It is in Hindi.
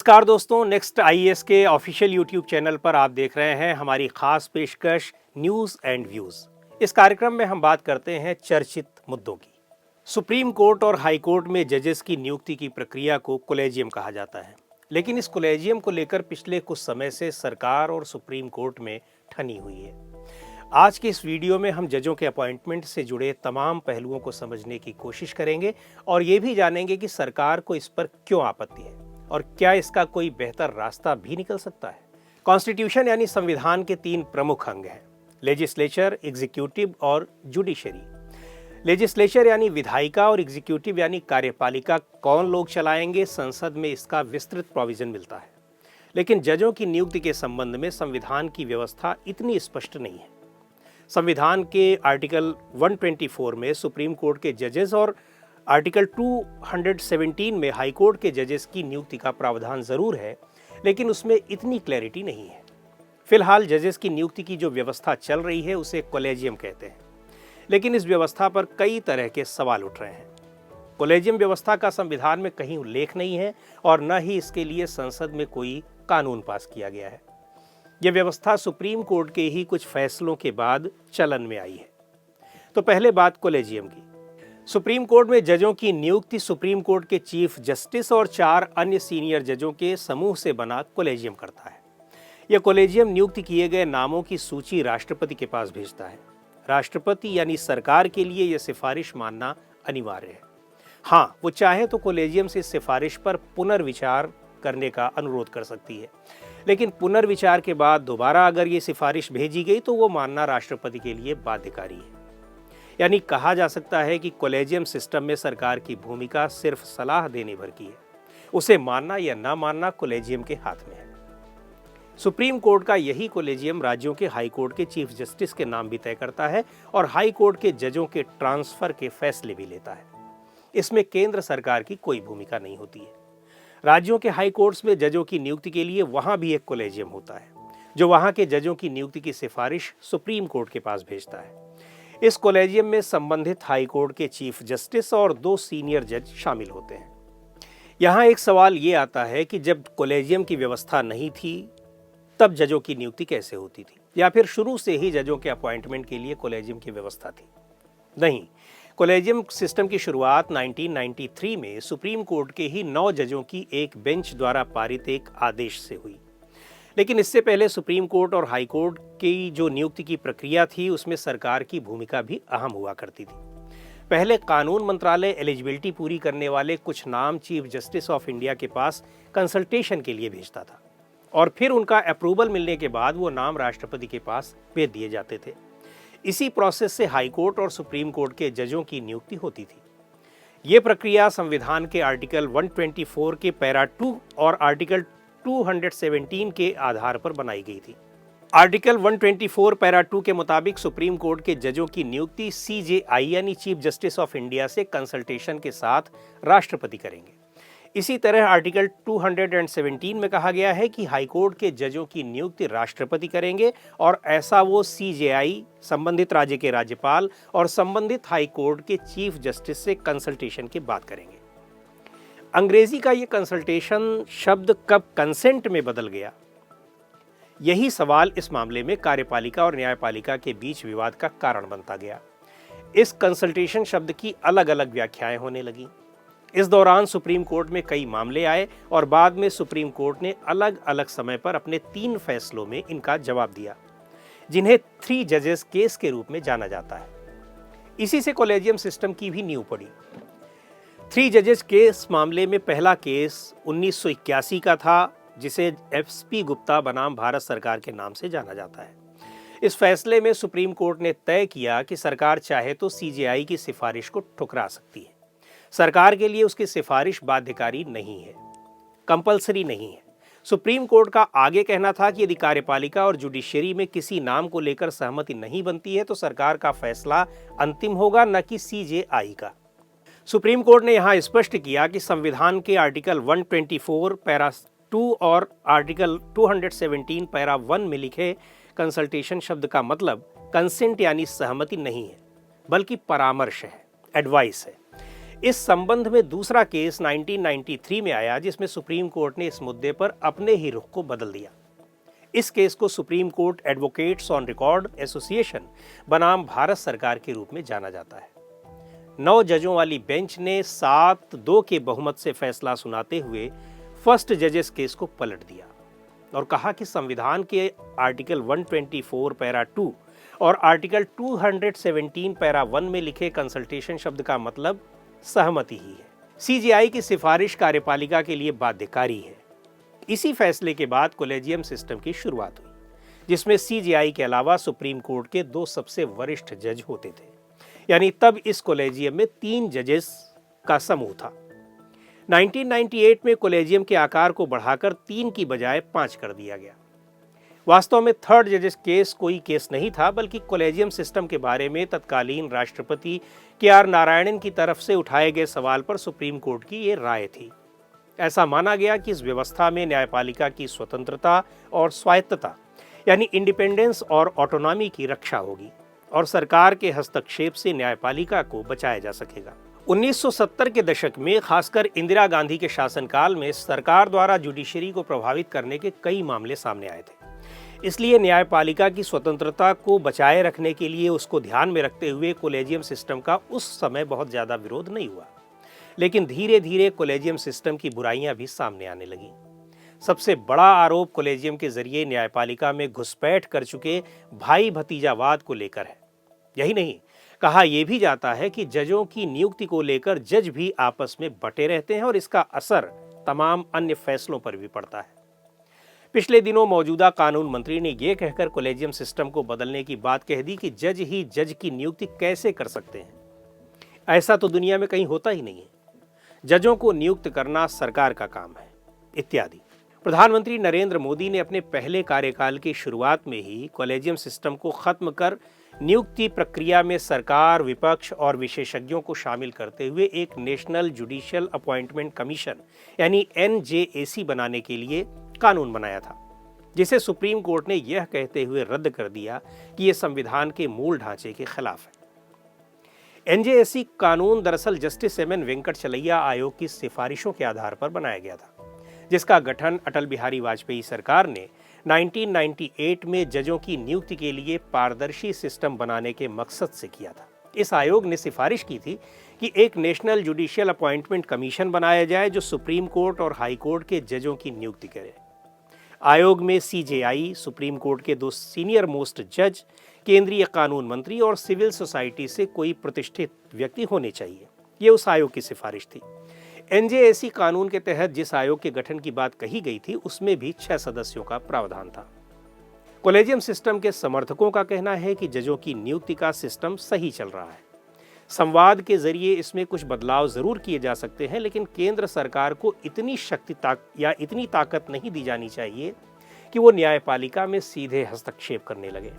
नमस्कार दोस्तों, नेक्स्ट आईएएस के ऑफिशियल यूट्यूब चैनल पर आप देख रहे हैं हमारी खास पेशकश न्यूज़ एंड व्यूज़। इस कार्यक्रम में हम बात करते हैं चर्चित मुद्दों की। सुप्रीम कोर्ट और हाई कोर्ट में जजेस की नियुक्ति की प्रक्रिया को कॉलेजियम कहा जाता है, लेकिन इस कॉलेजियम को लेकर पिछले कुछ समय से सरकार और सुप्रीम कोर्ट में ठनी हुई है। आज के इस वीडियो में हम जजों के अपॉइंटमेंट से जुड़े तमाम पहलुओं को समझने की कोशिश करेंगे और ये भी जानेंगे कि सरकार को इस पर क्यों आपत्ति है और क्या इसका कोई बेहतर रास्ता भी निकल सकता है। कॉन्स्टिट्यूशन यानी संविधान के 3 प्रमुख अंग हैं, लेजिस्लेचर, एग्जीक्यूटिव और जुडिशरी। लेजिस्लेचर यानी विधायिका और एग्जीक्यूटिव यानी कार्यपालिका कौन लोग चलाएंगे, संसद में इसका विस्तृत प्रोविजन मिलता है। लेकिन जजों की नियुक्ति के संबंध में संविधान की व्यवस्था इतनी स्पष्ट नहीं है। संविधान के आर्टिकल 124 में सुप्रीम कोर्ट के जजेस और आर्टिकल 217 में हाई कोर्ट के जजेस की नियुक्ति का प्रावधान जरूर है, लेकिन उसमें इतनी क्लैरिटी नहीं है। फिलहाल जजेस की नियुक्ति की जो व्यवस्था चल रही है उसे कॉलेजियम कहते हैं, लेकिन इस व्यवस्था पर कई तरह के सवाल उठ रहे हैं। कॉलेजियम व्यवस्था का संविधान में कहीं उल्लेख नहीं है और न ही इसके लिए संसद में कोई कानून पास किया गया है। यह व्यवस्था सुप्रीम कोर्ट के ही कुछ फैसलों के बाद चलन में आई है। तो पहले बात कॉलेजियम की। सुप्रीम कोर्ट में जजों की नियुक्ति सुप्रीम कोर्ट के चीफ जस्टिस और 4 अन्य सीनियर जजों के समूह से बना कॉलेजियम करता है। यह कॉलेजियम नियुक्त किए गए नामों की सूची राष्ट्रपति के पास भेजता है। राष्ट्रपति यानी सरकार के लिए यह सिफारिश मानना अनिवार्य है। हाँ, वो चाहे तो कॉलेजियम से सिफारिश पर पुनर्विचार करने का अनुरोध कर सकती है, लेकिन पुनर्विचार के बाद दोबारा अगर ये सिफारिश भेजी गई तो वो मानना राष्ट्रपति के लिए बाध्यकारी है। यानी कहा जा सकता है कि कॉलेजियम सिस्टम में सरकार की भूमिका सिर्फ सलाह देने भर की है। उसे मानना या ना मानना कॉलेजियम के हाथ में है। सुप्रीम कोर्ट का यही कॉलेजियम राज्यों के हाई कोर्ट के चीफ जस्टिस के नाम भी तय करता है और हाई कोर्ट के जजों के ट्रांसफर के फैसले भी लेता है। इसमें केंद्र सरकार की कोई भूमिका नहीं होती है। राज्यों के हाई कोर्ट्स में जजों की नियुक्ति के लिए वहां भी एक कॉलेजियम होता है, जो वहां के जजों की नियुक्ति की सिफारिश सुप्रीम कोर्ट के पास भेजता है। इस कॉलेजियम में संबंधित हाई कोर्ट के चीफ जस्टिस और 2 सीनियर जज शामिल होते हैं। यहाँ एक सवाल ये आता है कि जब कॉलेजियम की व्यवस्था नहीं थी तब जजों की नियुक्ति कैसे होती थी, या फिर शुरू से ही जजों के अपॉइंटमेंट के लिए कॉलेजियम की व्यवस्था थी? नहीं, कॉलेजियम सिस्टम की शुरुआत 1993 में सुप्रीम कोर्ट के ही 9 जजों की एक बेंच द्वारा पारित एक आदेश से हुई। लेकिन इससे पहले सुप्रीम कोर्ट और हाई कोर्ट की जो नियुक्ति की प्रक्रिया थी उसमें सरकार की भूमिका भी अहम हुआ करती थी। पहले कानून मंत्रालय एलिजिबिलिटी पूरी करने वाले कुछ नाम चीफ जस्टिस ऑफ इंडिया के पास कंसल्टेशन के लिए भेजता था और फिर उनका अप्रूवल मिलने के बाद वो नाम राष्ट्रपति के पास भेज दिए जाते थे। इसी प्रोसेस से हाई कोर्ट और सुप्रीम कोर्ट के जजों की नियुक्ति होती थी। ये प्रक्रिया संविधान के आर्टिकल 124 के पैरा 2 और आर्टिकल 217 के आधार पर बनाई गई थी। आर्टिकल 124 पैरा 2 के मुताबिक सुप्रीम कोर्ट के जजों की नियुक्ति CJI यानी चीफ जस्टिस ऑफ इंडिया से कंसल्टेशन के साथ राष्ट्रपति करेंगे। इसी तरह आर्टिकल 217 में कहा गया है कि हाई कोर्ट के जजों की नियुक्ति राष्ट्रपति करेंगे और ऐसा वो CJI संबंधित राज्य के राज्यपाल और संबंधित हाई कोर्ट के चीफ जस्टिस से कंसल्टेशन के बाद करेंगे। अंग्रेजी का ये कंसल्टेशन शब्द कब कंसेंट में बदल गया, यही सवाल इस मामले में कार्यपालिका और न्यायपालिका के बीच विवाद का कारण बनता गया। इस कंसल्टेशन शब्द की अलग अलग व्याख्याएं होने लगी। इस दौरान सुप्रीम कोर्ट में कई मामले आए और बाद में सुप्रीम कोर्ट ने अलग अलग समय पर अपने 3 फैसलों में इनका जवाब दिया, जिन्हें 3 जजेस केस के रूप में जाना जाता है। इसी से कॉलेजियम सिस्टम की भी नींव पड़ी। 3 जजेस केस मामले में पहला केस 1981 का था, जिसे SP गुप्ता बनाम भारत सरकार के नाम से जाना जाता है। इस फैसले में सुप्रीम कोर्ट ने तय किया कि सरकार चाहे तो CJI की सिफारिश को ठुकरा सकती है। सरकार के लिए उसकी सिफारिश बाध्यकारी नहीं है, कंपलसरी नहीं है। सुप्रीम कोर्ट का आगे कहना था कि यदि कार्यपालिका और जुडिशरी में किसी नाम को लेकर सहमति नहीं बनती है तो सरकार का फैसला अंतिम होगा, न कि CJI का। सुप्रीम कोर्ट ने यहां स्पष्ट किया कि संविधान के आर्टिकल 124 पैरा 2 और आर्टिकल 217 पैरा 1 में लिखे कंसल्टेशन शब्द का मतलब कंसेंट यानी सहमति नहीं है, बल्कि परामर्श है, एडवाइस है। इस संबंध में दूसरा केस 1993 में आया जिसमें सुप्रीम कोर्ट ने इस मुद्दे पर अपने ही रुख को बदल दिया। इस केस को supreme court advocates on record association बनाम भारत सरकार के रूप में जाना जाता है। 9 जजों वाली बेंच ने 7-2 के बहुमत से फैसला सुनाते हुए फर्स्ट जजेस केस को पलट दिया और कहा कि संविधान के आर्टिकल 124 पैरा 2 और आर्टिकल 217 पैरा 1 में लिखे कंसल्टेशन शब्द का मतलब सहमति ही है। सीजेआई की सिफारिश कार्यपालिका के लिए बाध्यकारी है। इसी फैसले के बाद कॉलेजियम सिस्टम की शुरुआत हुई, जिसमें सीजेआई के अलावा सुप्रीम कोर्ट के 2 सबसे वरिष्ठ जज होते थे। यानी तब इस कॉलेजियम में 3 जजेस का समूह था। 1998 में कॉलेजियम के आकार को बढ़ाकर 3 की बजाय 5 कर दिया गया। वास्तव में थर्ड जजेस केस कोई केस नहीं था, बल्कि कॉलेजियम सिस्टम के बारे में तत्कालीन राष्ट्रपति के.आर. नारायणन की तरफ से उठाए गए सवाल पर सुप्रीम कोर्ट की ये राय थी। ऐसा माना गया कि इस व्यवस्था में न्यायपालिका की स्वतंत्रता और स्वायत्तता यानी इंडिपेंडेंस और ऑटोनॉमी की रक्षा होगी और सरकार के हस्तक्षेप से न्यायपालिका को बचाया जा सकेगा। 1970 के दशक में खासकर इंदिरा गांधी के शासनकाल में सरकार द्वारा जुडिशरी को प्रभावित करने के कई मामले सामने आए थे। इसलिए न्यायपालिका की स्वतंत्रता को बचाए रखने के लिए उसको ध्यान में रखते हुए कॉलेजियम सिस्टम का उस समय बहुत ज़्यादा विरोध नहीं हुआ। लेकिन धीरे धीरे कॉलेजियम सिस्टम की बुराइयां भी सामने आने लगीं। सबसे बड़ा आरोप कॉलेजियम के जरिए न्यायपालिका में घुसपैठ कर चुके भाई भतीजावाद को लेकर है। यही नहीं, कहा यह भी जाता है कि जजों की नियुक्ति को लेकर जज भी आपस में बटे रहते हैं और इसका असर तमाम अन्य फैसलों पर भी पड़ता है। पिछले दिनों मौजूदा कानून मंत्री ने यह कहकर कॉलेजियम सिस्टम को बदलने की बात कह दी कि जज ही जज की नियुक्ति कैसे कर सकते हैं। ऐसा तो दुनिया में कहीं होता ही नहीं है। जजों को नियुक्त करना सरकार का काम है इत्यादि। प्रधानमंत्री नरेंद्र मोदी ने अपने पहले कार्यकाल की शुरुआत में ही कॉलेजियम सिस्टम को खत्म कर नियुक्ति प्रक्रिया में सरकार, विपक्ष और विशेषज्ञों को शामिल करते हुए एक नेशनल जुडिशियल अपॉइंटमेंट कमीशन यानी NJAC बनाने के लिए कानून बनाया था, जिसे सुप्रीम कोर्ट ने यह कहते हुए रद्द कर दिया कि यह संविधान के मूल ढांचे के खिलाफ है। NJAC कानून दरअसल जस्टिस M.N. वेंकटचलैया आयोग की सिफारिशों के आधार पर बनाया गया था, जिसका गठन अटल बिहारी वाजपेयी सरकार ने 1998 में जजों की नियुक्ति के लिए पारदर्शी सिस्टम बनाने के मकसद से किया था। इस आयोग ने सिफारिश की थी कि एक नेशनल जुडिशियल अपॉइंटमेंट कमीशन बनाया जाए जो सुप्रीम कोर्ट और हाई कोर्ट के जजों की नियुक्ति करे। आयोग में CJI, सुप्रीम कोर्ट के 2 सीनियर मोस्ट जज, केंद्रीय कानून मंत्री और सिविल सोसाइटी से कोई प्रतिष्ठित व्यक्ति होने चाहिए। ये उस आयोग की सिफारिश थी। NJAC कानून के तहत जिस आयोग के गठन की बात कही गई थी उसमें भी 6 सदस्यों का प्रावधान था। कॉलेजियम सिस्टम के समर्थकों का कहना है कि जजों की नियुक्ति का सिस्टम सही चल रहा है। संवाद के जरिए इसमें कुछ बदलाव जरूर किए जा सकते हैं, लेकिन केंद्र सरकार को इतनी ताकत नहीं दी जानी चाहिए कि वो न्यायपालिका में सीधे हस्तक्षेप करने लगे।